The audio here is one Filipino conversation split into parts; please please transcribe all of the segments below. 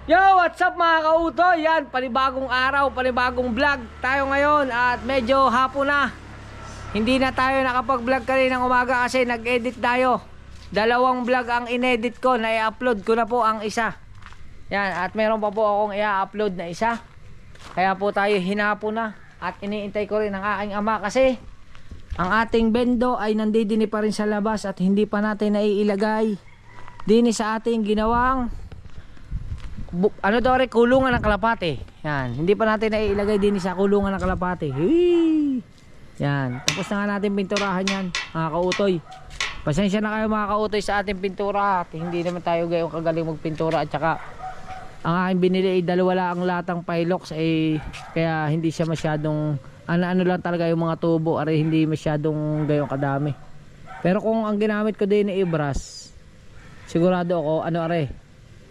Yo, what's up mga kautoy? Yan, panibagong araw, panibagong vlog tayo ngayon at medyo hapon na. Hindi na tayo nakapag-vlog kaninang umaga kasi nag-edit tayo. Dalawang vlog ang inedit ko, na i-upload ko na po ang isa. Yan, at meron pa po akong i-upload na isa. Kaya po tayo hinapon na at iniintay ko rin ang aking ama kasi ang ating bendo ay nandidini pa rin sa labas at hindi pa natin naiilagay dini sa ating ginawang ano daw rin, kulungan ng kalapate. Yan, hindi pa natin naiilagay din sa kulungan ng kalapate. Hii! Yan, tapos na nga natin pinturahan yan mga kautoy. Pasensya na kayo mga kautoy sa ating pintura at hindi naman tayo gayong kagaling magpintura. At saka ang aking binili ay dalawa ang latang Pilox kaya hindi siya masyadong ano lang talaga yung mga tubo ay hindi masyadong gayong kadami. Pero kung ang ginamit ko din ay brush, sigurado ako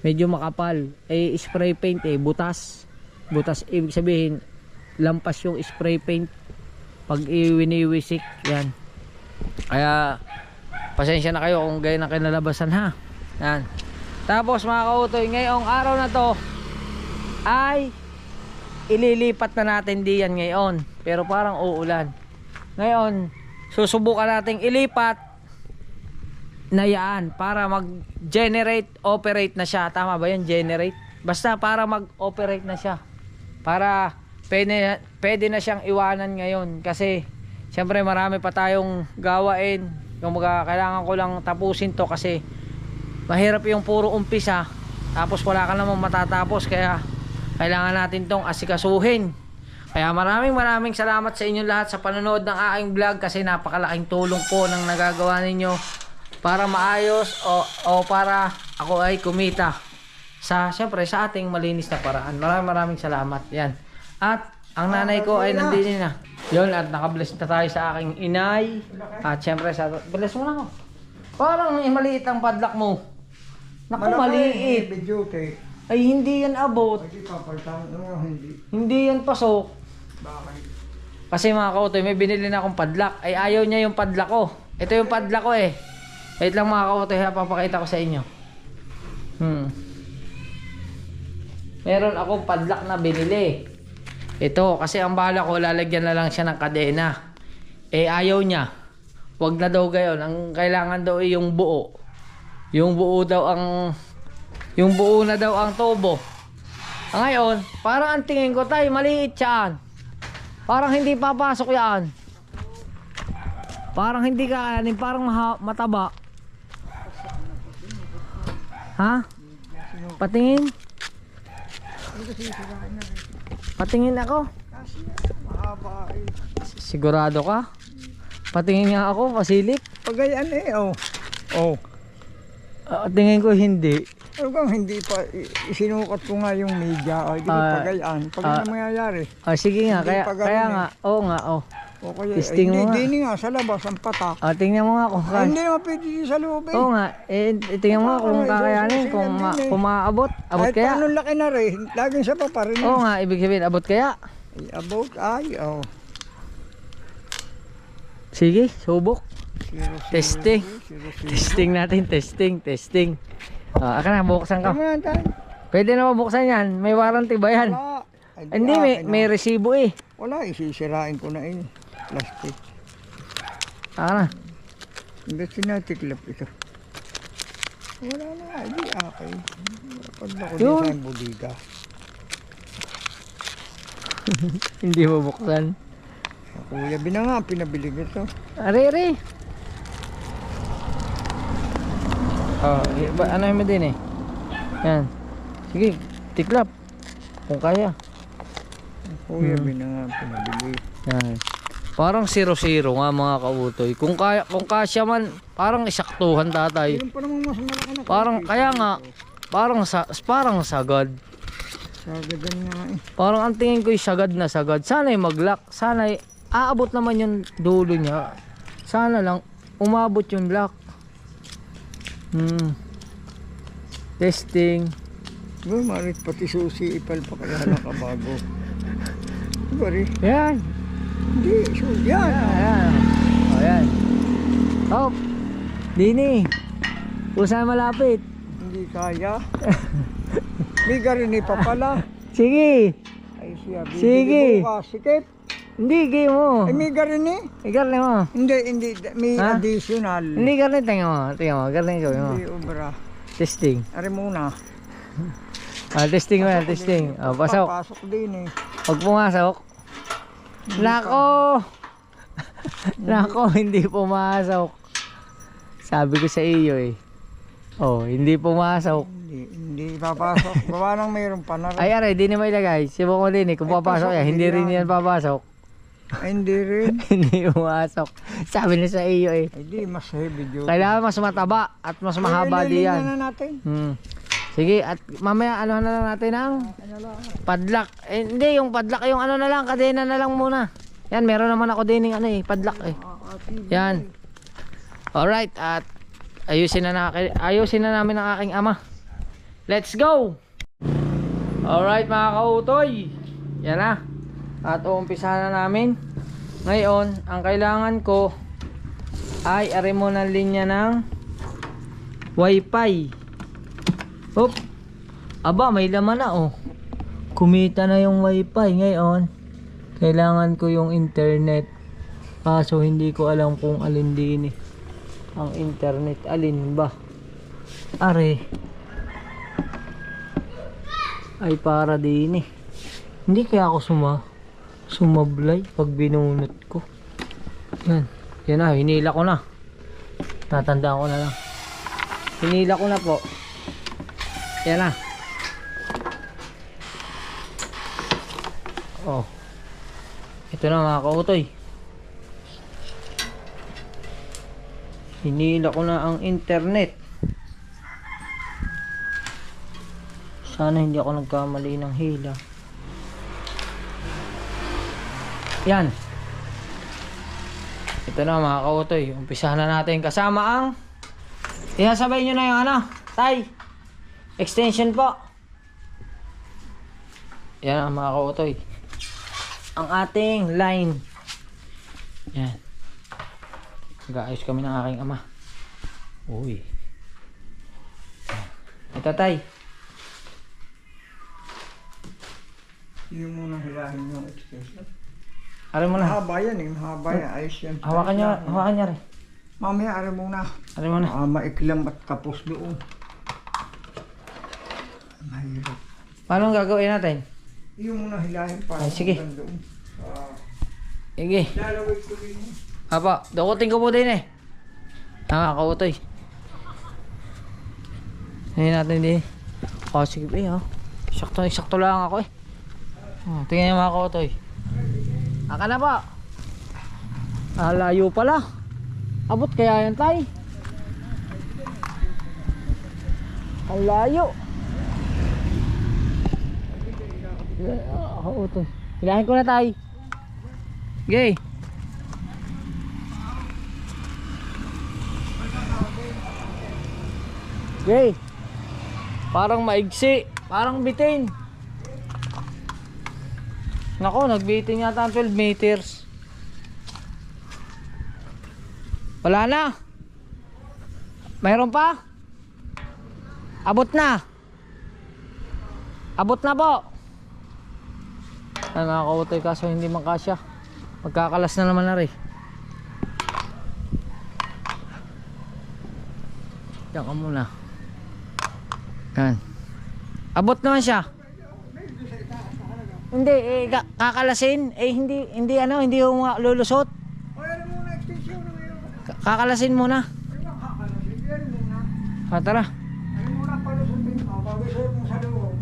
medyo makapal, spray paint butas ibig sabihin lampas yung spray paint pag iwiniwisik yan. Kaya pasensya na kayo kung ganyan ang kinalabasan ha. Yan. Tapos mga kautoy, ngayong araw na to ay ililipat na natin diyan ngayon, pero parang uulan ngayon. Susubukan nating ilipat na yan para mag-generate, operate na siya. Tama ba yan? Generate? Basta para mag-operate na siya. Para pwede na siyang iwanan ngayon. Kasi syempre marami pa tayong gawain. Kailangan ko lang tapusin to kasi mahirap yung puro umpisa tapos wala ka namang matatapos. Kaya kailangan natin tong asikasuhin. Kaya maraming salamat sa inyong lahat sa panonood ng aking vlog kasi napakalaking tulong po ng nagagawa ninyo para maayos o para ako ay kumita syempre sa ating malinis na paraan. Maraming salamat. Yan. At ang nanay ko ay nandito na. Yun, at nakabless na tayo sa aking inay. At syempre bless mo na ako. Parang maliit ang padlock mo. Naku, maliit. Ay hindi yan abot. Hindi yan pasok. Kasi mga kautoy, may binili na akong padlock. Ay ayaw niya yung padlock ko. Ito yung padlock ko Wait lang mga kautoy, papakita ko sa inyo. Meron akong padlock na binili. Ito, kasi ang bala ko, lalagyan na lang siya ng kadena. Ayaw niya. Wag na daw gayon. Ang kailangan daw yung buo. Yung buo na daw ang tubo. Ngayon, parang ang tingin ko tayo, maliit yan. Parang hindi papasok yan. Parang hindi kakayanin, parang mataba. Ha? Patingin? Patingin ako? Sigurado ka? Patingin nga ako, pasilip. Pagayan Tingin ko hindi. Kung hindi pa, isinukat ko nga yung media. Hindi pagayan. Pag ano mangyayari? Sige nga, kaya nga. Oo nga, Okay, testing mo nga. Hindi nga, sa labas, ang patak. Tingnan mo nga kung Hindi naman pwede sa loob Oo nga, tingnan mo nga kung kakayanin, kung maaabot. Abot kahit kaya? paano laki na rin, laging sa pa rin. Oo nga, ibig sabihin, abot kaya? Abot, Sige, subok. Testing. 0, Testing natin, testing. Aka na, buksan ka. Pwede na mabuksan yan, may warranty ba yan? Wala. Hindi, may resibo Wala, isisirain ko na plastic. Aka na. Hindi sinatiklap ito. Wala na, hindi okay. Pagla ko din sa budiga. Hindi mabuksan. Kuya, binanga, pinabili ito. Are. Ano mo din Yan. Sige, tiklap. Kung kaya. Kuya, binanga, pinabili. Yan. Parang 0-0 nga mga kautoy. Kung kasya man, parang isaktuhan tatay. Meron pa namang mas malaki na. Parang kaya nga, parang sagad. Sagadan nga Parang ang tingin ko sagad na sagad. Sana'y mag-lock. Sana'y aabot naman yung dulo niya. Sana lang umabot yung lock. Testing. Marit pati susi ipalpakaya na kabago. Bari. Yan. Hindi, susi. Yan. Yan. Dini. Kung saan malapit. Hindi kaya. May garini pa pala. Sige. Ay siya, Sige. bibili bukas. Sikip. Hindi, game mo. Ay may garini. Igarni mo. Hindi. May Ha? additional. Hindi, garni. Tingnan mo. Tingnan mo. Garni ko. Hindi ubra. Testing. Ari muna. Testing mo yan. Testing. Pasok. Papasok din eh. Huwag pumasok. Nako. Nako, hindi pumasok. Sabi ko sa iyo eh. Oh, hindi pumasok. Hindi papasok. Gawa nang mayroon pa na rin. Ay, aray, di na mailagay. Sibo ko din eh. Kung Ay, papasok pasok, yan, hindi rin yan. yan papasok. Ay, hindi rin. Hindi pumasok. Sabi na sa iyo eh. Ay di, mas heavy joke. Kailangan mas mataba at mas mahaba di yan. na natin. Sige, at mamaya ano na lang natin ang padlock. Eh, hindi, yung padlock, yung ano na lang, kadena na lang muna. Yan, meron naman ako din yung ano eh, padlock eh. Yan. Alright, at ayusin na namin ang aking ama. Let's go! Alright mga kautoy. Yan na. At uumpisahan na namin. Ngayon, ang kailangan ko ay ari mo ng linya ng Wi-Fi. Hop. Aba, may laman na oh. Kumita na yung Wi-Fi ngayon. Kailangan ko yung internet. Kaso hindi ko alam kung alin din eh. Ang internet, alin ba? Are. Ay para din eh. Hindi kaya ako sumablay pag binunot ko. Yan. Yan na, hinila ko na. Tatandaan ko na lang. Hinila ko na po. Yan na. Oh. Ito na mga kautoy. Hinila ko na ang internet. Sana hindi ako nagkamali ng hila. Yan. Ito na mga kautoy. Umpisahan na natin kasama ang ihasabay nyo na yung ano, tay. Extension po. Yan ang mga kautoy. Ang ating line. Yan. Nag-aayos kami ng aking ama. Uy. Ito tay. Yung muna hilahin yung extension. Aray mo na. Mahaba yan eh, mahaba yan. Ayos yan. Hawakan niya rin. Mamaya, ari muna. Aray mo na. Maiklam at tapos doon. Mahirap. Paano gagawin natin? Yung muna hilahin pa. Ay, sige. Doon. Sige. Lalawit ko din. Apa, dukutin ko po din eh. Nakakautoy. Ngayon natin din. Oh, sige eh oh. Sakto lang ako eh. Oh, tingnan niyo mga kautoy. Aka na pa. Layo pala. Abot kaya yan tay? Ang layo. Kautoy. Hilahin ko na tay. Okay. Okay. Parang maigsi. Parang bitin. Nako, nagbitin yata ang 12 meters. Wala na. Mayroon pa? Abot na. Abot na po. Ay mga kautoy, kaso hindi man kasya. Magkakalas na naman na rin. Diyan ka muna. Yan. Abot naman siya. Hindi, kakalasin. Hindi yung lulusot. Ay, ari muna extension na ngayon. Kakalasin muna. Tara. Ari muna palusutin mo. Pag-isot mo sa loob.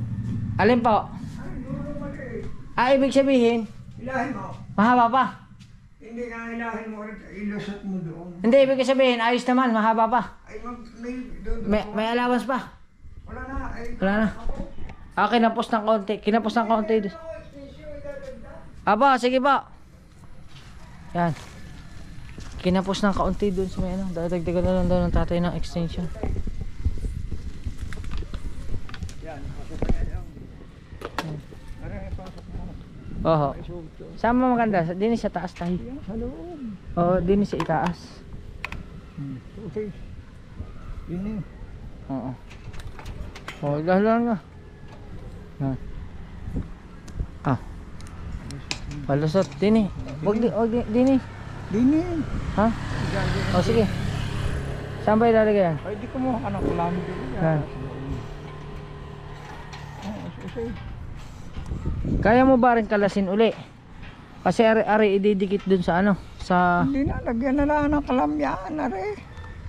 Alin po? Ay, dulo mali eh. Ibig sabihin, Hilahin mo. mahaba pa. Hindi ka hilahin mo rin. Ilusot mo doon. Hindi, ibig sabihin, ayos naman, mahaba pa. Ay, may doon. May allowance pa. Wala na. Ay, Wala na. Kinapos ng konti. Aba, sige ba? Yan. Kinapos ng kaunti dun sa may ano. Dadagdagan na lang daw ng tatay ng extension. Yan. Pasok na yan. Ari, pasok mo. Oho. Saan mo maganda? Dini sa taas tayo. Yan, sa loob. Oo, dini sa itaas. Okay. Yun eh. Oo. Oh, dahan lang nga. Yan. Ah. Palusot. Dini. Wag dini. Dini. Ha? O sige. Saan ba ilalagay yan? Ay, di ko mo anak ko lang dito. Yan. Okay. Kaya mo ba rin kalasin uli? Kasi ari ididikit dun sa ano? Sa... Hindi na, lagyan na lang ng kalamyaan na rin.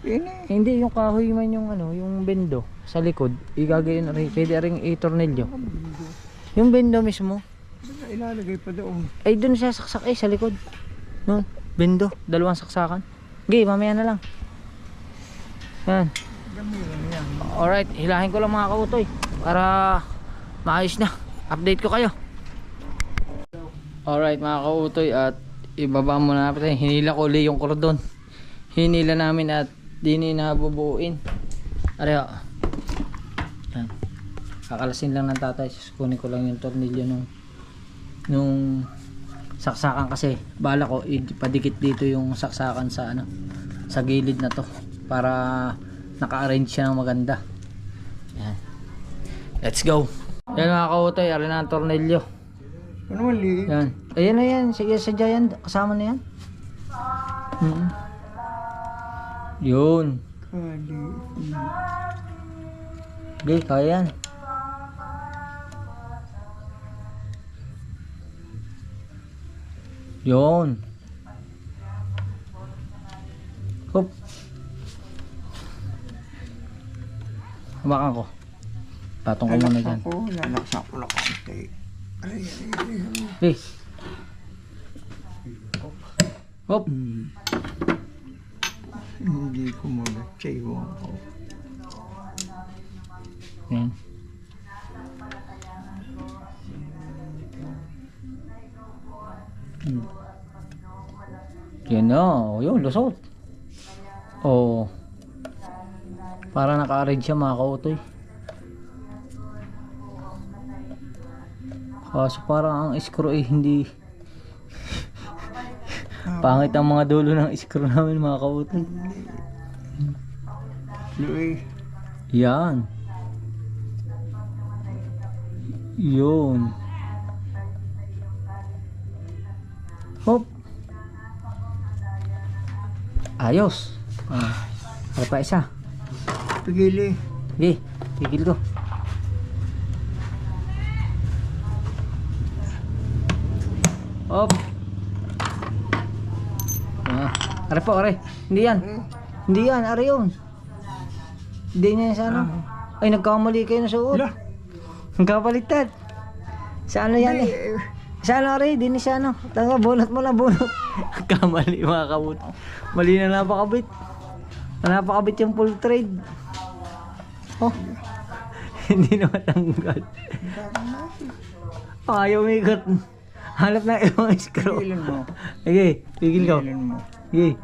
Dini. Hindi, yung kahoy man yung ano, yung bendo sa likod. Igagayon rin. Pwede rin i-tornilyo. Yung bendo mismo. Ilalagay pa doon. Ay, dun siya saksak sa likod. No, bendo. Dalawang saksakan. Okay, mamaya na lang. Yan. Gamilan yan. Alright, hilahin ko lang mga kautoy para maayos na. Update ko kayo. Alright mga kautoy, at ibaba muna natin. Hinila ko ulit yung kordon. Hinila namin at dini na bubuuin. Areho. Yan. Kakalasin lang ng tatay. Kunin ko lang yung tornilyo nung saksakan, kasi bala ko ipadikit dito yung saksakan sa ano, sa gilid na to para naka-arrange siya ng maganda. Yan. Let's go. Yan mga kautoy, ari na ang tornilyo. Ano mali? Yan. Ayan na yan. Sige, sadya yan. Kasama na yan. Yun. Kali. Okay, kaya yan. Yun. Hop. Hawakan ko. Patong ko muna dyan. Lalaksa ko lang konti. Ay. Okay. Hop. Hindi ko muna tsayong ko. Yan. Yan na. Yun, lusot. Oh. Para naka-arrange siya mga kautoy. Kaso parang ang screw hindi pangit ang mga dulo ng screw namin mga kautoy. Louis. Yan. Yun. Hop. Ayos. Para pa isa. Pigili. Sige, tigil ko. Hop. Are po, are. Hindi yan. Hindi yan, are yun. Hindi niya yan sa ano. Ay, nagkamali kayo na suot. Wala. Nagkapaliktad. Sa ano yan eh. Sa ano, are, di ni sa ano. Tanga, bunot mo lang, bunot. Nagkamali mga kabut. Mali na napakabit. Napakabit yung full trade. Oh. Hindi na matanggal. Ayaw umikot. Hanap na ibang screw. Pigilan mo. Sige, pigil ko. Pigilan mo. Sige.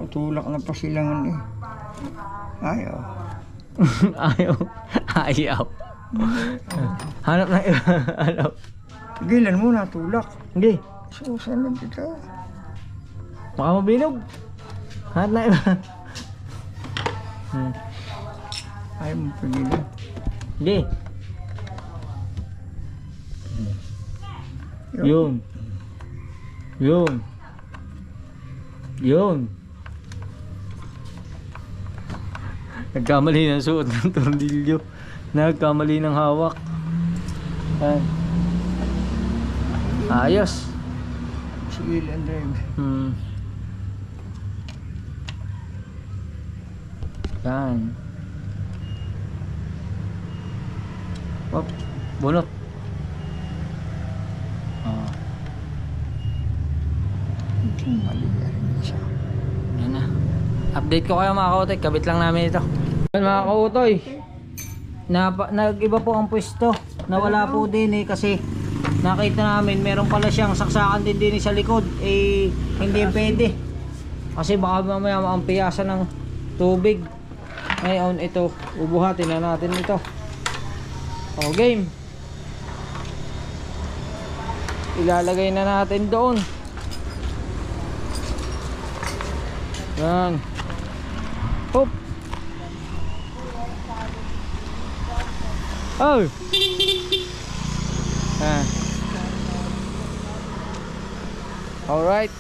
Utulak na pa silang eh. Ayaw. Ayaw. Ayaw. Hanap na ibang hanap. Pigilan mo na, tulak. Sige. Susunod ito. Baka mabilog. Hanap na ibang. Ayaw mo pigilan. Sige. Yun. Yun. Yun. Nagkamali ng suot ng tornilyo. Nagkamali ng hawak. Yan. Ayos. Sige, drive. Yan. Hop. Bunot. Mali yan siya. Yan na. Update ko kayo mga kautoy. Kabit lang namin ito. Yan mga kautoy. Nag-iba po ang pwesto. Nawala po din eh kasi nakita namin meron pala siyang saksakan din sa likod. Eh hindi pwede. Kasi baka mamaya maampiyasan ng tubig. Ngayon ito, ubuhatin na natin ito. O game. Ilalagay na natin doon. Yan. Hop. Oh. Ah. Alright.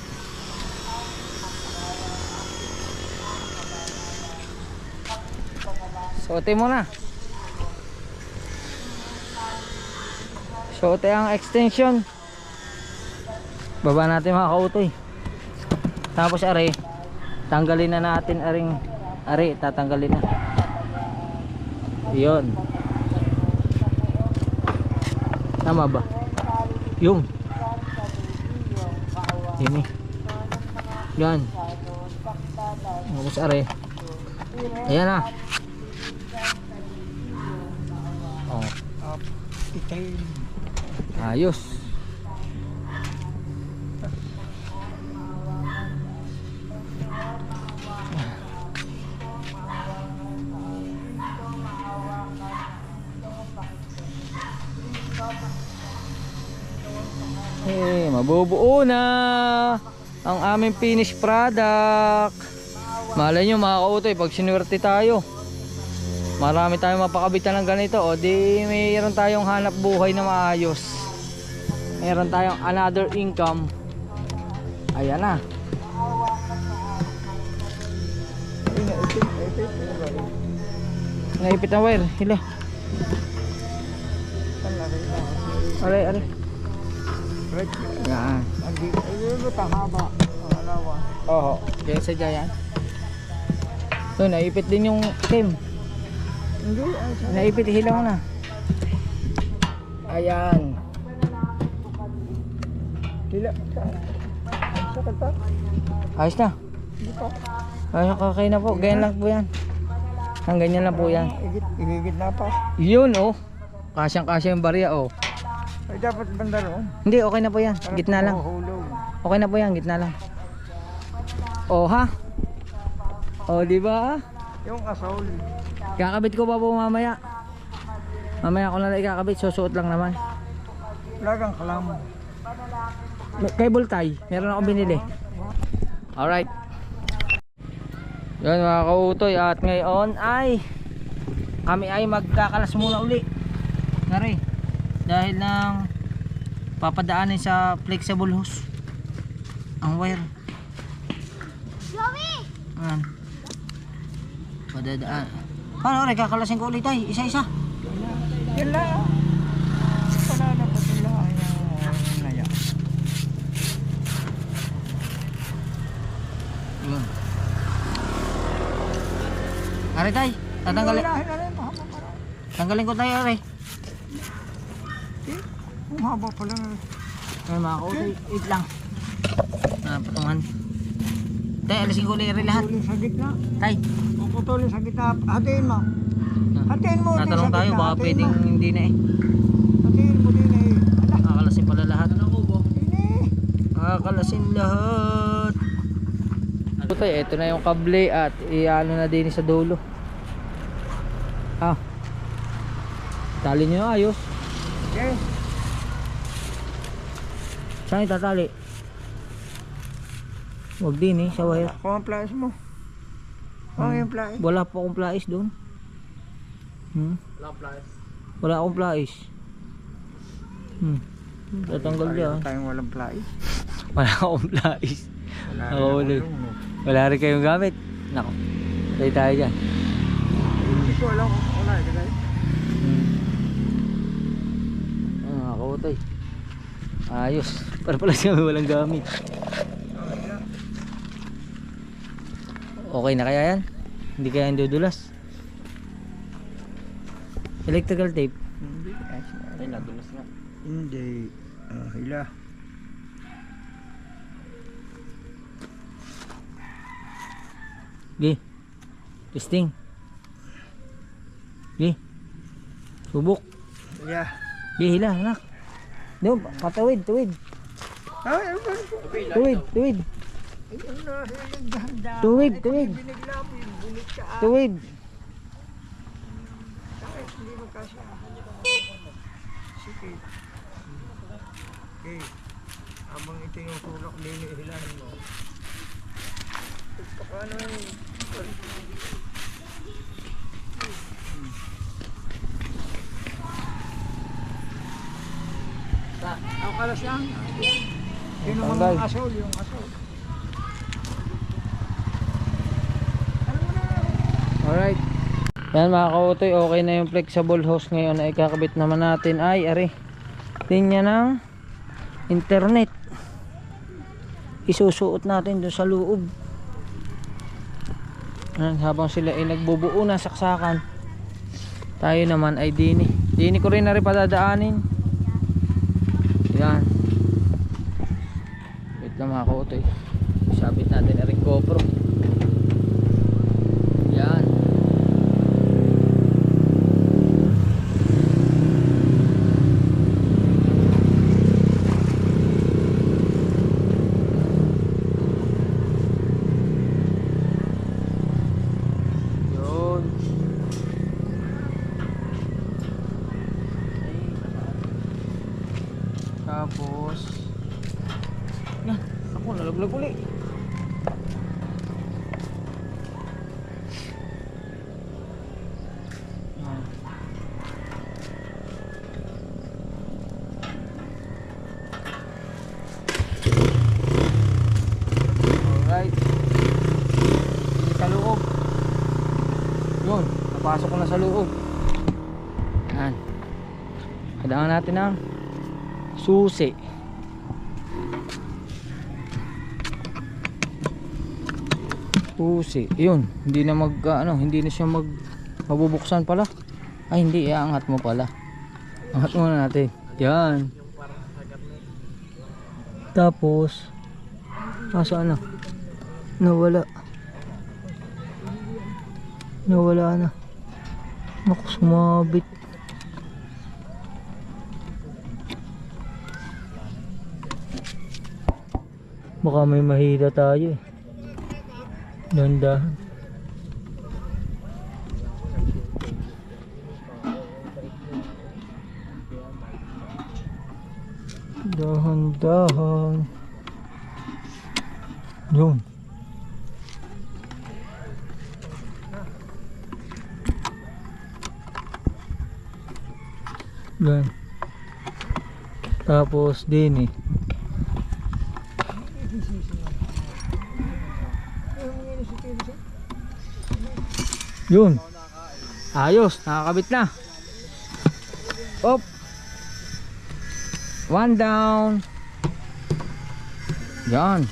Suotin mo na. Suotin ang extension. Baba natin mga kautoy. Tapos are, tanggalin na natin are, tatanggalin na. Yun. Tama ba? Yung. Ini. Yan. Tapos are. Ayan na. Oh. Itay. Ayos. Mabubuo na ang aming finished product. Malay nyo mga kautoy, pag sinuwerte tayo, marami tayong mapakabitan ng ganito, o di mayroon tayong hanap buhay na maayos, mayroon tayong another income. Ayan na. Naipit na wire. Hila. Are. Right. Yan. Hindi, haba. Alawa. Oo. Kaya sadya yan. So, naipit din yung team. Hindi, Naipit, hilaw na. Ayan. hila. Sakit pa? Ayos na. Hindi pa. Ayos, okay na po. Ganyan lang po yan. Ang ganyan lang po yan. Igigit na pa. Yun oh. Kasyang-kasya yung barya oh. Ay, dapat banda roon. Hindi, okay na po yan. Gitna lang. Hulog. Okay na po yan, gitna lang. Oh ha? Oh, di ba? Yung asol. Kakabit ko pa po mamaya. Mamaya ko na lang ikakabit, susuot lang naman. Lagang kalam. Cable tie, meron akong binili. Alright. Yan mga kautoy, at ngayon ay kami ay magkakalas muna uli. Nari, dahil nang papadaanin sa flexible hose ang wire. Ayan. Padadaan. Paano rin, kakalasin ko ulit ay isa-isa. Yan lang. Wala na pa sila. Ayaw naya. Yun. Ari tay, tatanggalin. Tanggalin ko tayo ari. Ang haba pala. Ay mga kautoy, wait lang. Patungan. Tay, alisin ko ulit lahat. Putulin sa gitna. Tay. Puputulin sa gitna. Hatiin mo. Hatiin mo. Tatanong tayo, baka pwedeng hindi na eh. Hatiin mo din eh. Kakalasin pala lahat. Ini. Kakalasin lahat. Ano tayo, ito na yung kable at iano na din sa dulo. Tali nyo ayos. Okay. Saan itatali? Huwag din eh, sa wire. Kung ang plais mo. Kung yung plais. Wala po akong plais doon. Wala plais. Wala akong plais. Tatanggal yan. Tayong walang plais. Wala akong plais. Wala Ako ulit. Wala rin kayong gamit. Nako. Tayo dyan. Hindi ko alam kung wala. Nakakautoy. Ayos. Para pala siya may walang gamit. Okay na kaya yan? Hindi kaya yung dudulas? Electrical tape. Hindi. Ay, nadulas nga. Hindi. Hila. Gi. Testing. Gi. Subok. Yeah. Gi, hila, anak. Doon, patawid, tuwid. Ay, Tuwid, tuwid. Tuwid, tuwid. Tuwid. Hindi mo kasi. Sige. Okay. Habang ito yung sulok, hilahin mo. Paano yun? Ang kalas yan. Yun ang Tanggal. mga asol, yung asol. Alright. Yan mga kautoy, okay na yung flexible hose ngayon na ikakabit naman natin ay ari. Linya ng internet. Isusuot natin doon sa loob. Habang sila ay nagbubuo ng saksakan, tayo naman ay dini ko rin na rin padadaanin. Yan. Wait lang mga kautoy, sabit natin na rin GoPro. Yan. Tapos yan, ako nalaglag uli. Alright, hindi sa loob. Yun, napasok ko na sa loob. Yan, kailangan natin ng susi. Susi. Yun, hindi na hindi na siya mabubuksan pala. Ay hindi, iangat mo pala. Angat muna natin. Yan. Tapos saan na? Nawala na. Naku, sumabit. Baka may mahila tayo eh. Dahan-dahan. Dahan-dahan. Yun. Yan. Tapos din eh. Yun. Ayos, nakakabit na. Up. One down. Yan.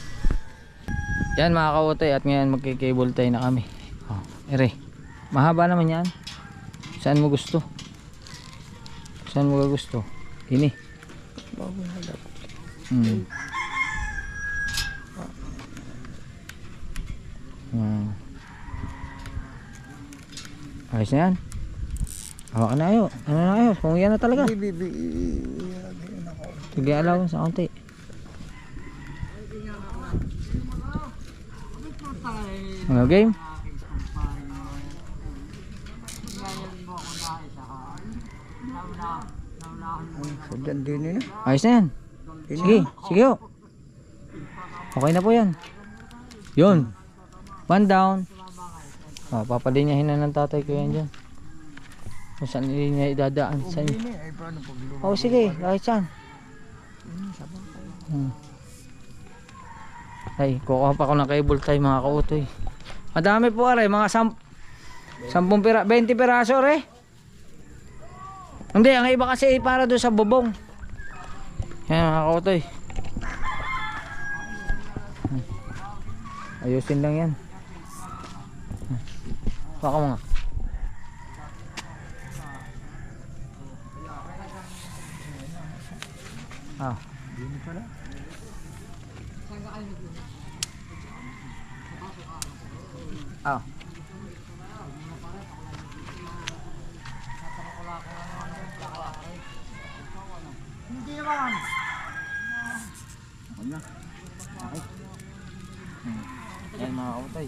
Yan mga kautoy, at ngayon magkikable tie na kami. Oh, ere. Mahaba naman yan. Saan mo gusto? Saan mo gusto? Ini. Ayos na yan. Hawakan na ayo. Ano na ayo? Kung yan na talaga. Sige, alaw sa konti. Ano game? Sadyan din yun. Ayos na yan. Sige, sige ho. Okay na po yan. Yun. One down. Oh, papalinyahin na ng tatay ko yan dyan. Kung saan niya idadaan sa inyo. Oh, sige, kahit saan. Ay, kukuha pa ako ng cable tie mga kautoy. Madami po aray, mga 20 piraso aray. Hindi, ang iba kasi para doon sa bubong. Yan mga kautoy. Ayusin lang yan. Baka mga Dini pala. Hindi naman. Ano? Okay. yan mga kautoy.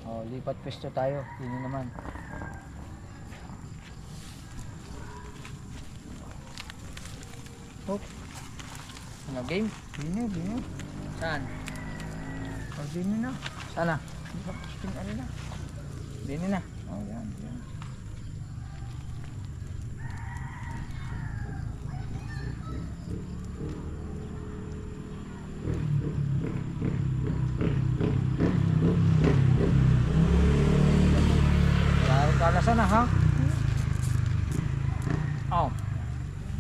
Oh, lipat pwesto tayo. Dini naman. Oh. Ano game? Dini. Saan? Oh, dini na. Saan na? Bakit ano na? Dini na. Oh, yan.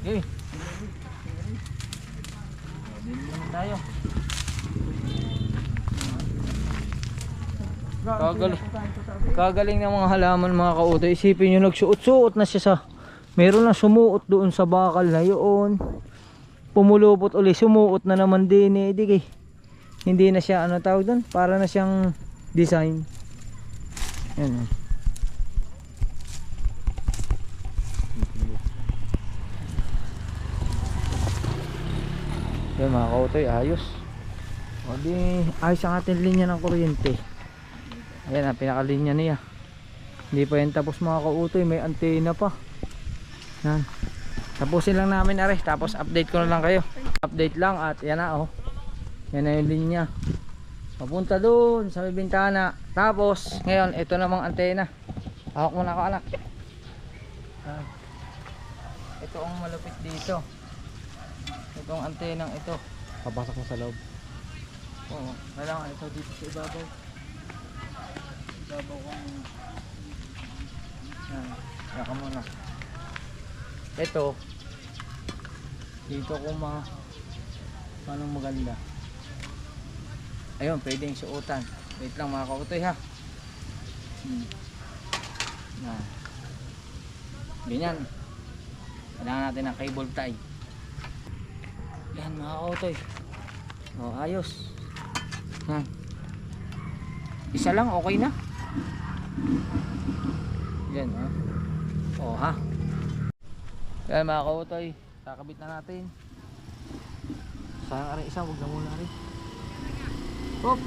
Okay. Bili naman tayo. Kagaling ng mga halaman mga kautoy. Isipin nyo, nagsuot-suot na siya sa, meron na sumuot doon sa bakal na yun, pumulupot uli, sumuot na naman din eh. Hindi na siya ano tawag doon, para na siyang design. Yan o. Yan mga kautoy, ayos. O di, ayos ang ating linya ng kuryente. Ayan ang pinakalinya niya. Hindi pa yan tapos mga kautoy, may antena pa. Yan. Tapusin lang namin are, tapos update ko na lang kayo. Update lang at yan na oh. Yan na yung linya. Papunta doon sa may bintana. Tapos ngayon ito namang antena. Hawak mo na ako anak. Yan. Ito ang malupit dito. Itong antenang ito. Papasok mo sa loob. Oo, kailangan ito dito sa ibabaw. Ibabaw kong yan, yaka muna. Ito dito ko paano maganda. Ayun, pwedeng suotan. Wait lang mga kautoy ha. Yan. Ganyan. Kailangan natin ng cable tie. Yan mga kautoy. Oh, ayos. Yan. Isa lang okay na. Yan ha. Oh ha. Yan mga kautoy, kakabit na natin. Sayang rin isa, huwag na muna rin. Hop.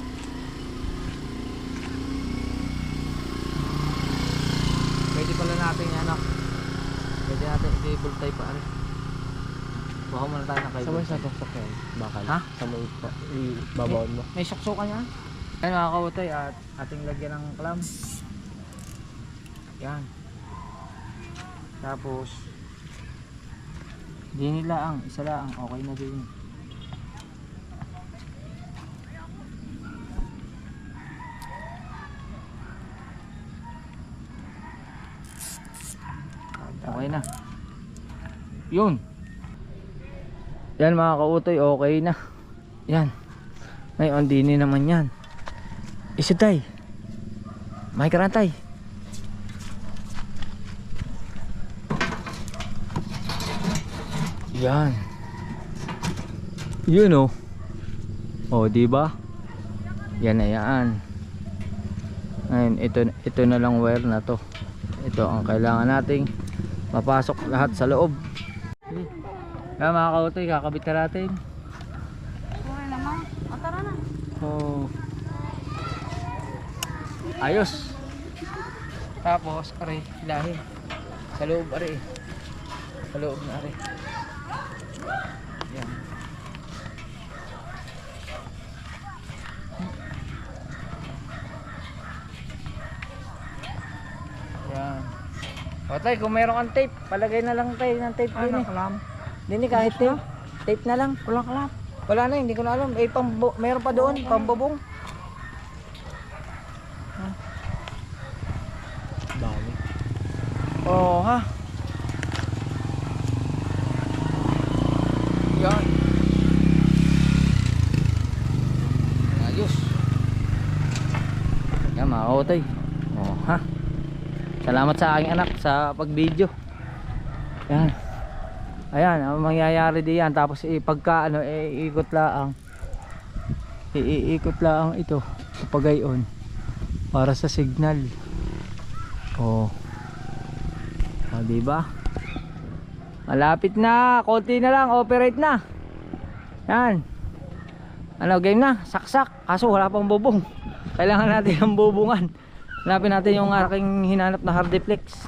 Pwede pala natin yan ano. Pwede natin i-cable tie pa rin. Baka muna tayo ng cable tie. Sabay sa tuktok yan. Bakal. Ha? Sa may ibabawan mo. May suksukan yan. Yan mga kautoy, at ating lagyan ng clamp. Yan. Tapos di nila ang isa lang, okay na din. Okay na. Yun. Yan mga kautoy, okay na. Yan. Ngayon dini naman yan. Isa tay. May karantay. Yan. Yun oh. Oh, di ba? Yan na yan. Ngayon ito na lang wire na to. Ito ang kailangan nating mapasok lahat sa loob. Yan mga kautoy, kakabit na natin. Okay naman. O tara na. Oh. Ayos. Tapos are ilahin. Sa loob are. Sa loob na are. Yan. Yan. O tay, kung meron kang tape, palagay na lang tayo ng tape din eh. Kalam? Hindi kahit tape. Tape na lang. Walang kalam. Wala na, hindi ko na alam. Eh, meron pa doon, pambubong. Dami. Oo ha. Yan. Ayos. Yan mga kautoy. Oo ha. Salamat sa aking anak sa pag-video. Yan. Ayan, ang mangyayari diyan tapos pagka ano iikot laang. Iikot laang ito pagayon para sa signal. Oh. Ah, di ba? Malapit na, konti na lang, operate na. Yan. Ano, game na, saksak. Kaso wala pang bubong. Kailangan natin ng bubungan. Hanapin natin yung aking hinanap na hardiplex.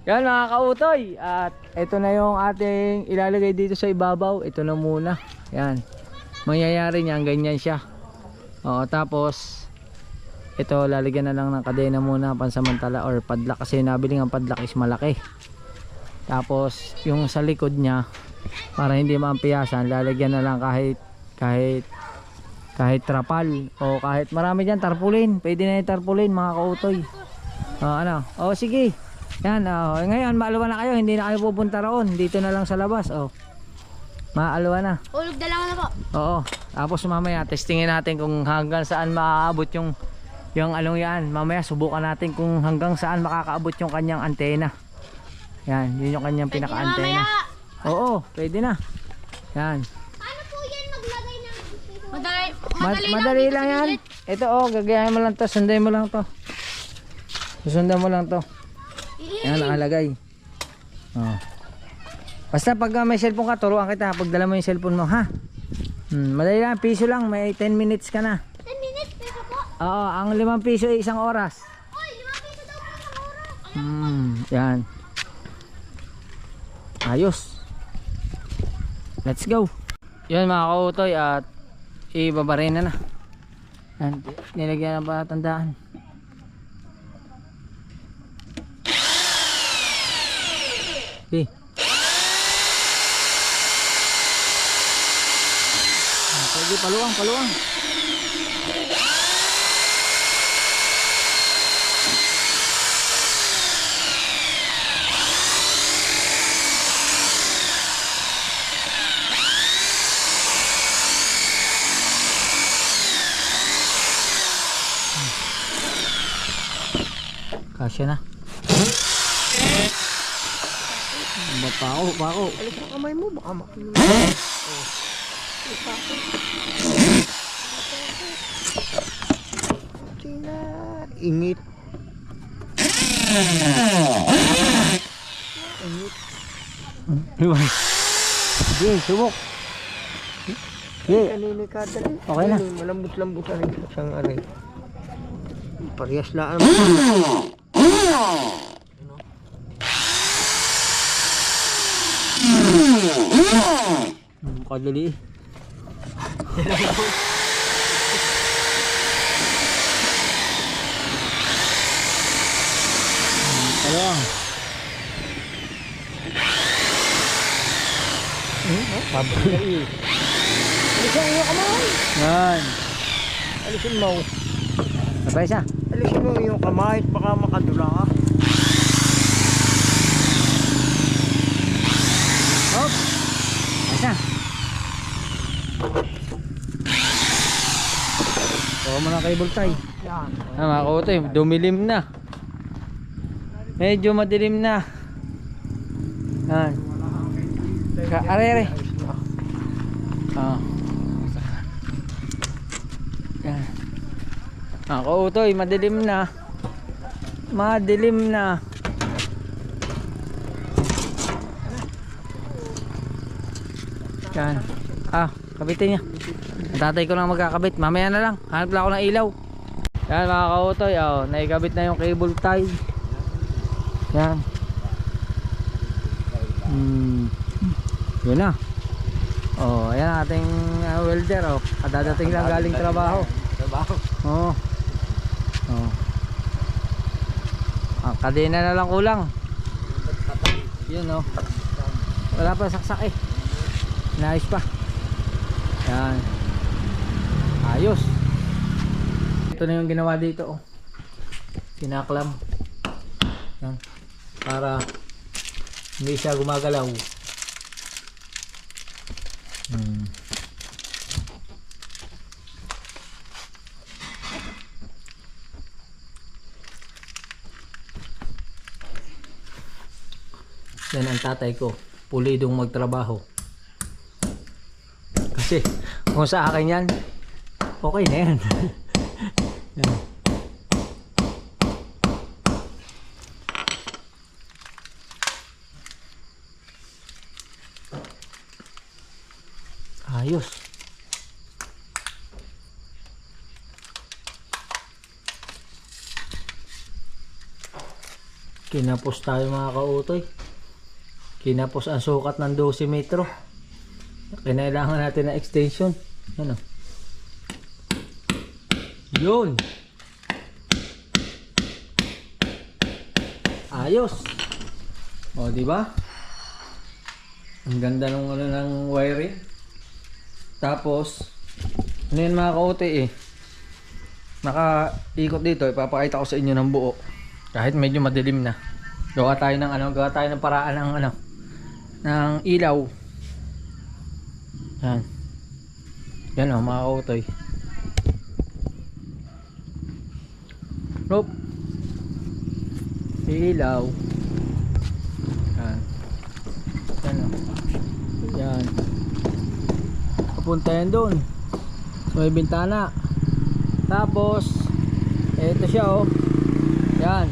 Yan mga kautoy, at ito na yung ating ilalagay dito sa ibabaw. Ito na muna. Yan. Mangyayari niyan, ganyan siya. Oo, tapos ito lalagyan na lang ng kadena muna pansamantala or padlock kasi nabili ng padlock is malaki. Tapos yung sa likod niya para hindi maampiyasan, lalagyan na lang kahit trapal o kahit marami diyan tarpaulin. Pwede na yung tarpaulin mga kautoy. Ano? Oh sige. Yan, oh. Ngayon, maaluwa na kayo. Hindi na kayo pupunta roon. Dito na lang sa labas, oh. Maaluwa na. Ulog na lang na po. Oo. Tapos mamaya, testingin natin kung hanggang saan maaabot yung anong yan. Mamaya, subukan natin kung hanggang saan makakaabot yung kanyang antena. Yan, yun yung kanyang pinaka-antena. Oo, pwede na. Yan. Paano po yan maglagay ng... Madali lang yan. Ito, oh, gagayahin mo lang to. Sunday mo lang to. Susundan mo lang to. Yan, nakalagay. Oh. Basta pag may cellphone ka, turuan kita. Pagdala mo yung cellphone mo, ha? Madali lang, piso lang. May 10 minutes ka na. 10 minutes, peso po? Oo, ang 5 piso ay isang oras. Oy, 5 piso daw po isang oras. Yan. Ayos. Let's go. Yan mga kautoy, at ibabarin na. Yan, nilagyan na ba tandaan? Okay. Sige, paluang. Kasya na. Pako. Alis ang kamay mo, baka makinig. Tina, ingit. Sige, subok. Sige. Kanini ka dali. Okay na. Malambot-lambot ang isang aray. Parehas lang. Kadali. Talong. Pabalik. Alisin mo yung kamay. Yan. Alisin mo. Napay siya. Alisin mo yung kamay at baka makadula ka. Hop. Asa. Kuha mo na cable tie. Yan. Mga kautoy, dumilim na. Medyo madilim na. Yan. Are. Ah. Yan. Mga kautoy, madilim na. Yan. Kabitin niya. Ang tatay ko lang magkakabit. Mamaya na lang. Hanap lang ako ng ilaw. Yan mga kautoy. Naikabit na yung cable tie. Yan. Yun na. Ayan ang ating welder. Kadadating lang galing trabaho. Kadena na lang kulang. Yun wala pa saksak eh. Nice pa. Yan. Ayos. Ito na yung ginawa dito Kinaklam. Yan. Para hindi siya gumagalaw. Yan ang tatay ko, pulidong magtrabaho. Kasi kung sa akin yan, okay na yan. Yan. Ayos. Kinapos tayo mga kautoy. Kinapos ang sukat ng 12 metro. Kinailangan natin ng extension. Yan Yun. Ayos. Di ba? Ang ganda ng wiring. Tapos ano yan mga kautoy nakaikot dito. Ipapakita ko sa inyo ng buo. Kahit medyo madilim na. Gawa tayo ng paraan ng ng ilaw. Yan. Yan mga kautoy. Nope. Ilaw. Yan. Yan Yan. Papunta yan doon. So may bintana. Tapos eto siya Yan.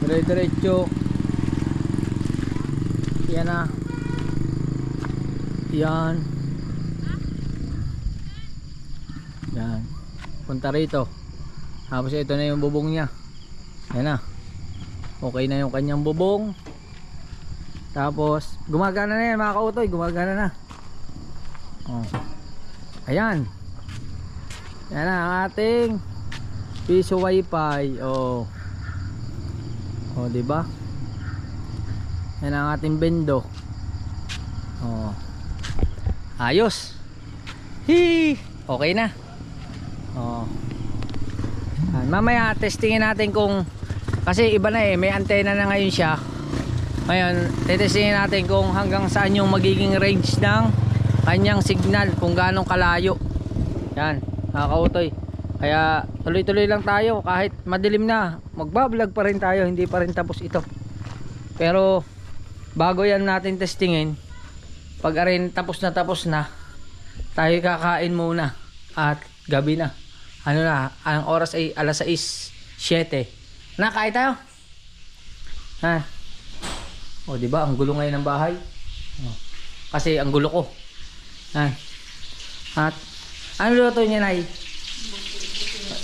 Diretso. Yan na. Yan. Yan. Punta rito. Tapos ito na yung bubong niya. Yan na. Okay na yung kanyang bubong. Tapos gumagana na yan mga kautoy. Gumagana na. Ayan. Yan na ang ating piso wifi. Diba? Yan ang ating bendo. Ayos. Okay na. Mamaya testingin natin kung, kasi iba na may antena na ngayon siya. Ngayon testingin natin kung hanggang saan yung magiging range ng kanyang signal, kung gaano kalayo. Yan mga kautoy. Kaya tuloy-tuloy lang tayo kahit madilim na. Magbablog pa rin tayo, hindi pa rin tapos ito. Pero bago yan natin testingin, pag arin tapos na, tayo kakain muna at gabi na. Ang oras ay alas 6:07. Nakain tayo. Diba ang gulo ngayon ng bahay. Kasi ang gulo ko. At ano luto niya, Nay?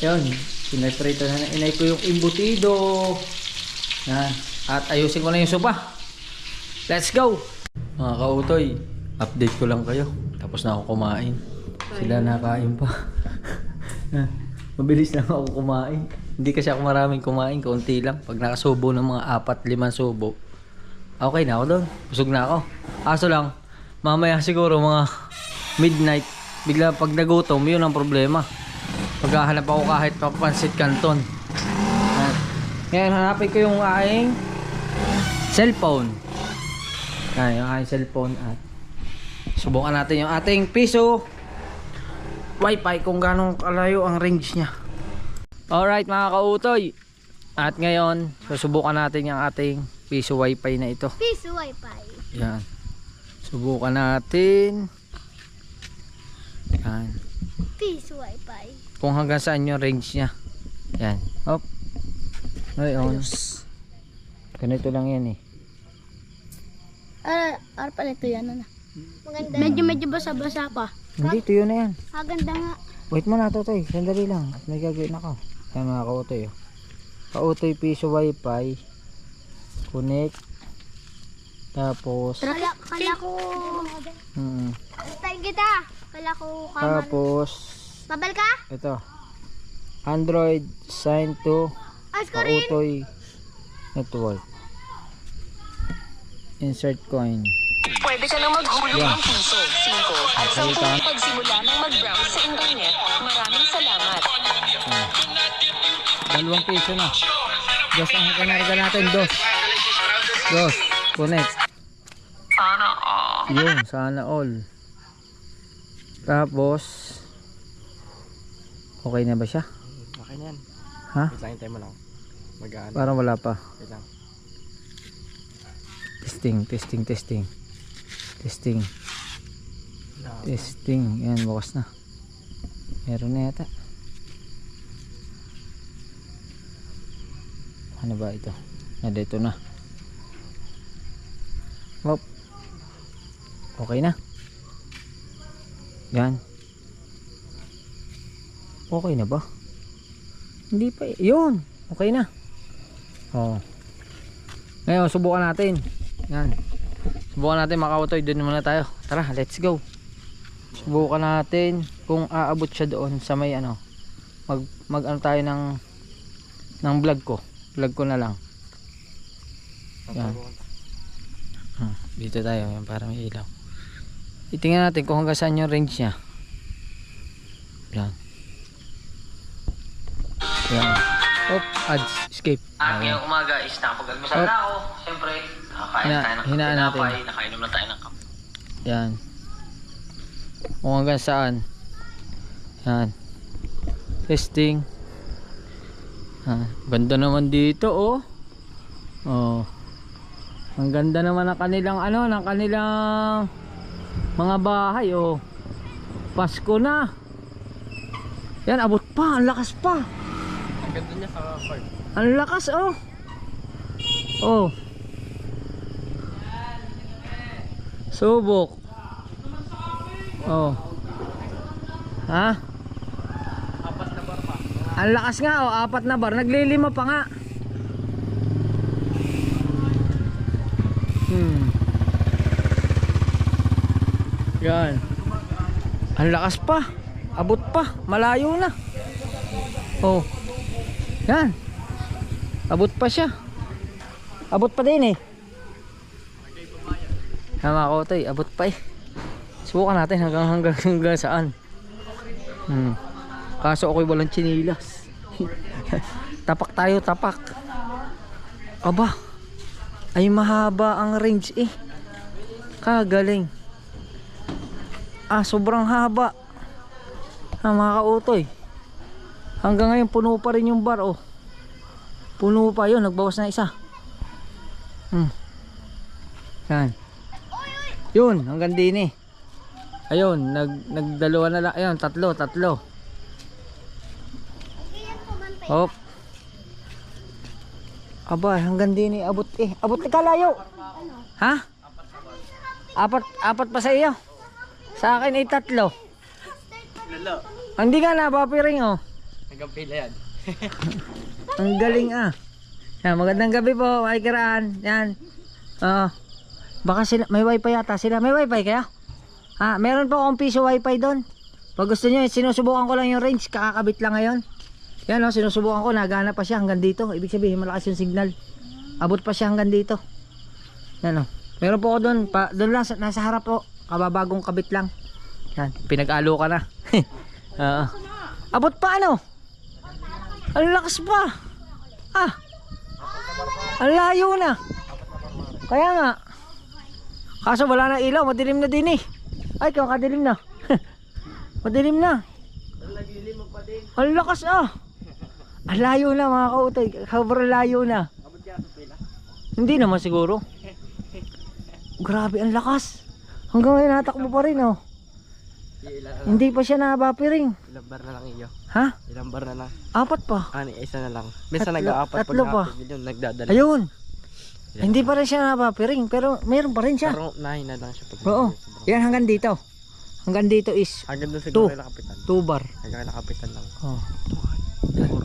Yun, pinaprito na inay ko yung imbutido. Yan. At ayusin ko na yung sopa. Let's go! Mga kautoy, update ko lang kayo. Tapos na ako kumain. Sila nakain pa. Mabilis lang ako kumain. Hindi kasi ako maraming kumain, kaunti lang. Pag nakasubo ng mga 4-5 subo, okay na ako doon. Busog na ako. Aso lang, mamaya siguro mga midnight, bigla pag nagutom, yun ang problema. Paghahanap ako kahit papansit canton. Ngayon hanapin ko yung aking cellphone. Yung aking cellphone at subukan natin yung ating piso wifi kung ganong kalayo ang range niya. Alright mga kautoy, at ngayon susubukan natin yung ating piso wifi na ito. Piso wifi. Yan. Subukan natin. Yan. Piso wifi. Kung hanggang saan yung range niya. Yan. Hop. Ngayon. Ganito lang yan Pala ito yan. Maganda. Medyo basa-basa pa. Hindi, tuyo na yan. Maganda nga. Wait mo na, Totoy. Sandali lang. At may gagawin ako. Yan mga kautoy. Kautoy piso wifi. Connect. Tapos. Kala ko. Tayo kita. Kala ko kaman. Tapos. Babal ka? Ito. Android sign to kautoy network. Insert coin. Pwede ka nang maghulog ng piso, 5 at 10 pagsimula ng mag-browse sa internet. Maraming salamat. 2 piso na. Dos ang kanarga natin. Dos. Connect. Sana all. Yun, sana all. Tapos okay na ba siya? Okay na yan. Ha? Wait lang, hintay mo lang. Mag-ano. Parang wala pa. Wait lang. Testing. Yan, bukas na. Meron na yata. Ano ba ito? Dito na. Hop. Okay na. Yan. Okay na ba? Hindi pa. Yun. Okay na. Ngayon, subukan natin. Yan. Subukan natin makautoy. Doon muna tayo. Tara, let's go. Subukan natin kung aabot siya doon sa may mag ano tayo ng vlog ko. Vlog ko na lang. Yan. Dito tayo. Yan, para may ilaw. Itingnan natin kung hanggang saan yung range niya. Yan. Yan. Ads, escape. At ngayong umaga is nakapag-almusal na ako. Siyempre, nakakain tayo ng Hinaan natin. tinapay, nakainom na tayo ng kape. Yan. Kung hanggang saan. Yan. Testing. Ganda naman dito, oh. Oh. Ang ganda naman ng kanilang ano, ng kanilang mga bahay, oh. Pasko na. Yan, abot pa, ang lakas pa. Ang ganda niya sa park. Ang lakas, oh. Oh. Subok. Oh. Ha? Apat na bar pa. Ang lakas nga, oh, 4 na bar. Naglilima pa nga. Yan. Ang lakas pa. Abot pa. Malayo na. Oh. Yan. Abot pa siya. Abot pa din eh. Tama ko ito eh. Abot pa eh. Subukan natin hanggang saan. Kaso ako'y walang chinilas. Tapak tayo, tapak. Aba. Ay mahaba ang range eh. Kagaling. Sobrang haba. Mga kautoy. Hanggang ngayon puno pa rin yung bar, oh. Puno pa yun, nagbawas na isa. Yan. Yun, hanggang din eh. Ayun, nagdalawa na lang. Ayun, tatlo. Hop. Aba, hanggang din eh. Abot eh. Abot eh, kalayo. Ha? Apat pa sa iyo. Sa akin ay 3. Lalo. Hindi nga napapiring, oh. Hanggang pila yan. Ang galing ah. Yan, magandang gabi po, ay kiraan. Yan. Baka sila, may wifi yata sila. May wifi kaya? Meron po akong piso wifi doon. Pag gusto nyo, sinusubukan ko lang yung range. Kakakabit lang ngayon. Yan, oh, sinusubukan ko. Nagana pa siya hanggang dito. Ibig sabihin, malakas yung signal. Abot pa siya hanggang dito. Yan, oh. Meron po ako doon. Doon lang, nasa harap po. Kababagong kabit lang. Yan, pinag-alo ka na. Abot pa ano? Ang lakas pa. Ang layo na. Kaya nga. Kaso wala na ilaw, madilim na din eh. Ay, kadilim na. Madilim na. Ang lakas ah. Ang layo na mga kautoy. Sobrang layo na. Hindi naman siguro. Grabe ang lakas. Hanggang ngayon natakbo pa rin oh. Hindi pa siya nabapiring. Ilang bar na lang iyo. Ha? Ilang bar na lang. 4 pa. Isa na lang. Minsan Tatlo- nag-aapat tatlo pa. yun, nagdadala. Ayun. Hindi pa rin siya nabapiring pero mayroon pa rin siya. Parang unahin na lang siya. Oo. Yan hanggang dito. Hanggang dito is Hanggang doon siguro 2. kay kapitan. 2 bar. Hanggang kay kapitan lang. Oh.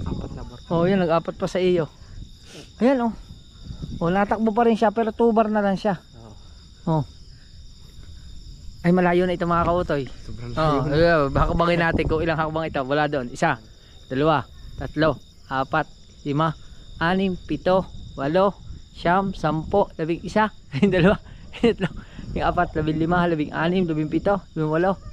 Apat na bar. Oh, yan nag-4 pa sa iyo. Ayan oh. Oh, natakbo pa rin siya pero 2 bar na lang siya. Oh. Ay malayo na ito mga kautoy. Sobrang Oh, layo. baka bangin natin kung ilang hakbang ito. Wala doon. 1, 2, 3, 4, 5, 6, 7, 8, 9, 10, 9, 10, 11, 12, 13, 14, 15, 16, 17,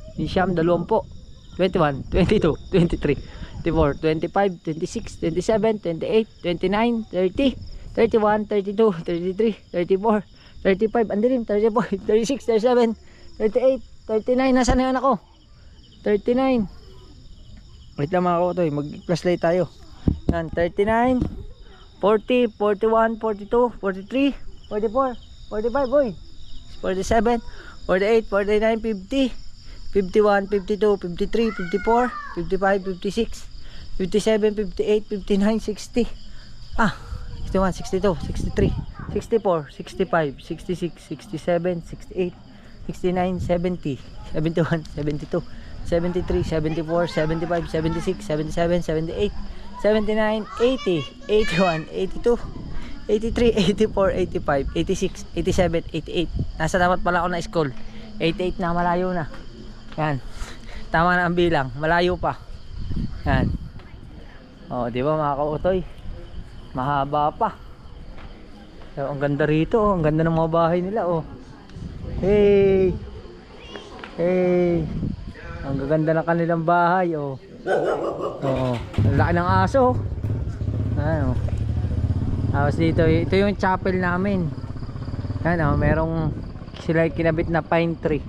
18, 19, 20, 21, 22, 23, 24, 25, 26, 27, 28, 29, 30, 31, 32, 33, 34, 35, andilim, 35, 36, 37, 38, 39, nasaan na yun ako? 39. Wait lang mga kautoy, mag-flashlight tayo. Yan, 39, 40, 41, 42, 43, 44, 45, boy. 47, 48, 49, 50, 51, 52, 53, 54, 55, 56, 57, 58, 59, 60. 61, 62, 63, 64, 65, 66, 67, 68, 69, 70, 71, 72, 73, 74, 75, 76, 77, 78, 79, 80, 81, 82, 83, 84, 85, 86, 87, 88. Nasa dapat pala ako na school. 88 na, malayo na. Yan. Tama na ang bilang. Malayo pa. Yan. Oh, di ba mga kautoy? Mahaba pa. So, ang ganda rito, oh. Ang ganda ng mga bahay nila, oh. Hey. Hey. Ang gaganda ng kanilang bahay, oh. Oo. Ang laki ng aso, oh. Ano. Tapos dito, ito yung chapel namin. Ano, merong sila kinabit na pine tree.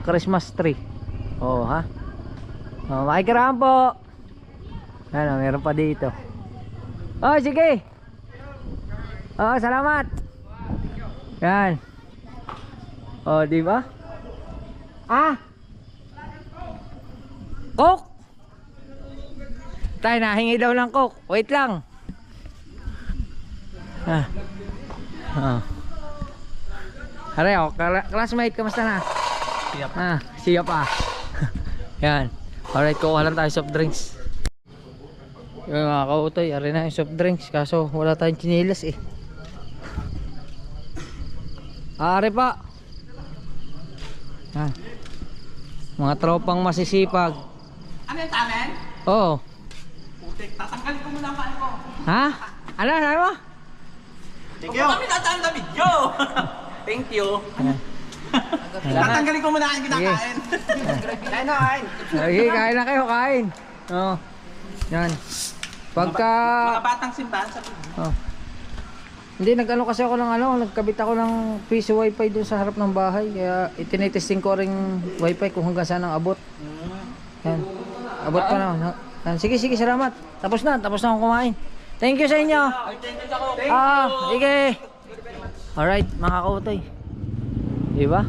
Christmas tree. Oh, ha? Oh, makikirahan po. Ano, meron pa dito. Oh, sige. Oh, salamat. Yan. Oh, di ba? Coke. Tay, nahingi daw ng coke. Wait lang. Aray, oh, classmate, kamusta na? Siya pa. Yan. Alright, kuha lang tayo soft drinks. Yung mga kautoy, aray na yung soft drinks. Kaso wala tayong chinilas eh. Aray pa. Yan. Mga tropang masisipag. Ano yung tamen? Oo. Putik, tatanggalin ko muna ang paan ko. Ha? Ano? Sabi mo? Thank you. Kami nataan na video. Thank you. Tatanggalin ko muna ang kinakain. Kain na, kain. Sige, kain na kayo, kain. Oo. Yan. Pagka... Mga batang simbahan sa Oh. Hindi, nag-ano kasi ako ng nagkabit ako ng piso wifi dun sa harap ng bahay. Kaya itinitesting ko rin wifi kung hanggang saan ang abot. Yan. Abot pa na. Yan. Sige, salamat. Tapos na akong kumain. Thank you sa inyo. Sige. Alright, mga kautoy. Diba?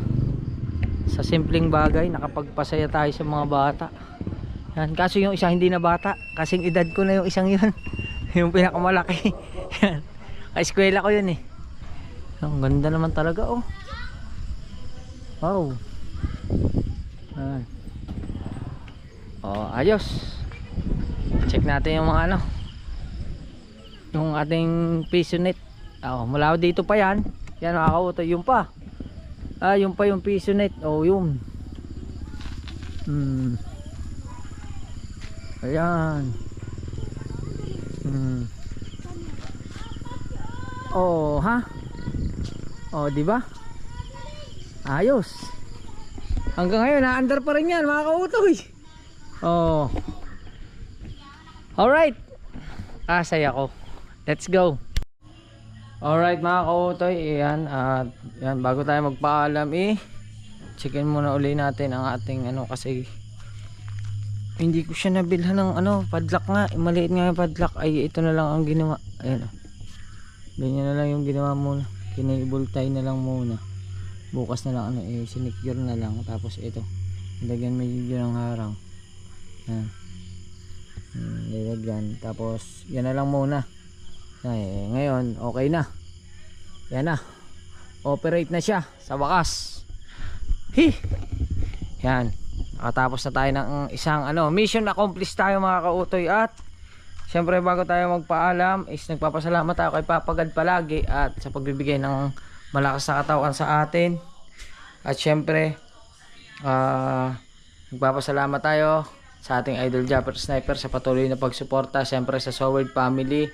Sa simpleng bagay, nakapagpasaya tayo sa mga bata. Yan. Kaso yung isa hindi na bata. Kasing edad ko na yung isang yun. Yung pinakamalaki. Yan. Ka-eskwela ko yun eh. Ang ganda naman talaga oh. Wow. Ayan. Oh, ayos. Check natin yung mga yung ating piso net. Oh, mula dito pa yan. Yan makakauto. Yung pa. Yung pa yung piso net. Oh, yun. Ayan. Oh, ha? Oh, di ba? Ayos. Hanggang ngayon, na-under pa rin yan, mga kautoy. Oh. Alright. Saya ko. Let's go. Alright, mga kautoy. Ayan, yan, bago tayo magpaalam checkin muna uli natin ang ating kasi hindi ko siya nabilhan ng padlock nga. Maliit nga yung padlock. Ay, ito na lang ang ginawa. Ayan. Ganyan na lang yung ginawa muna. Kinibultay na lang muna. Bukas na lang sinicure na lang. Tapos ito. Lagyan medyo ng harang. Yan. Lagyan. Tapos yan na lang muna. Ngayon okay na. Yan na. Operate na siya sa wakas. Yan. Nakatapos na tayo ng isang mission accomplished tayo, mga kautoy. At siyempre bago tayo magpaalam is nagpapasalamat tayo kay Papa God palagi at sa pagbibigay ng malakas na katawan sa atin. At siyempre nagpapasalamat tayo sa ating idol Japper Sniper sa patuloy na pagsuporta, siyempre sa Soward family.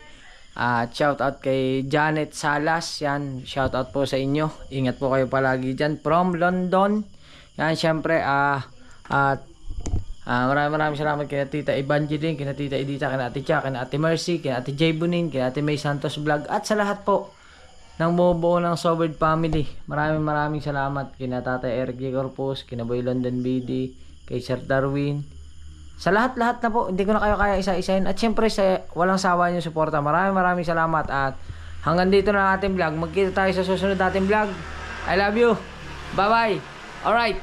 At shout out kay Janet Salas. Yan, shout out po sa inyo. Ingat po kayo palagi dyan from London. Yan, siyempre at maraming salamat kina Tita Evangeline, kina Tita Edita, kina Ate Cha, kina Ate Mercy, kina Ate Jay Bunin, kina Ate May Santos Vlog, at sa lahat po ng bumubuo ng Soward family. Maraming salamat kina Tatay Eric J. Corpus, kina Boy London BD, kay Sir Darwin. Sa lahat na po, hindi ko na kayo kaya isa-isahin. At syempre sa walang sawa niyo suporta. Maraming salamat. At hanggang dito na ating vlog. Magkita tayo sa susunod nating vlog. I love you. Bye-bye. Alright.